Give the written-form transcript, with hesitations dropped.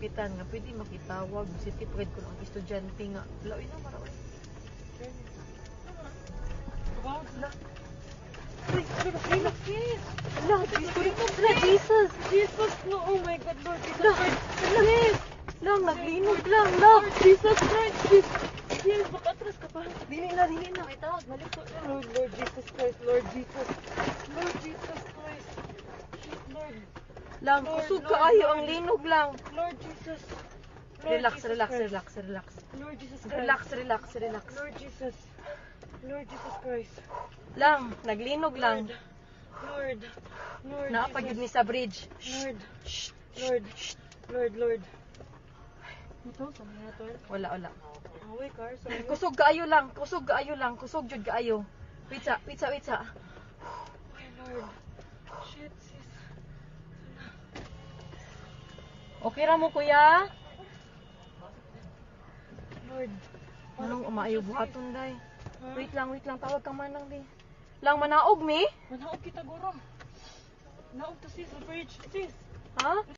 Pitan nga pwede makitawag city pride ko ang estudyante nga. Laoy na maraway. Wow, La. Ay, relax, yes. La, Jesus. Jesus, no, oh my God, Lord Jesus La. Christ. Yes. Lang naglinog lang, la. Lord Jesus Christ, yes. Yes, makatras ka pa. Dili na. Ay, tawag, balik ko. Lord Jesus Christ, Lord Jesus. Lord Jesus Christ. Shit, Lord. Lang Lord, kusog Lord, kaayo Lord. ang linog lang. Lord Jesus. Lord Relax, Jesus relax, Christ. relax, relax. Lord Jesus Christ. Relax, relax, relax. Lord Jesus. Lord Jesus Christ. Lang, naglinog lang. Lord. Lord Naapagid ni Jesus. sa bridge. Lord. Shh. Lord. Lord, Lord. Ito, sa mga to. Wala. Away, car. Sa mga. Kusog kaayo lang, kusog jud kaayo. Wait sa. Ay, Lord. Shit, sis. Okay ra mo kuya? Lord. Anong umaayo buhaton day? Ha? Wait lang, tawag ka manang di. Lang manaog mi? Manaog kita, guro. Naog to sis, sa bridge. Sis. Ha?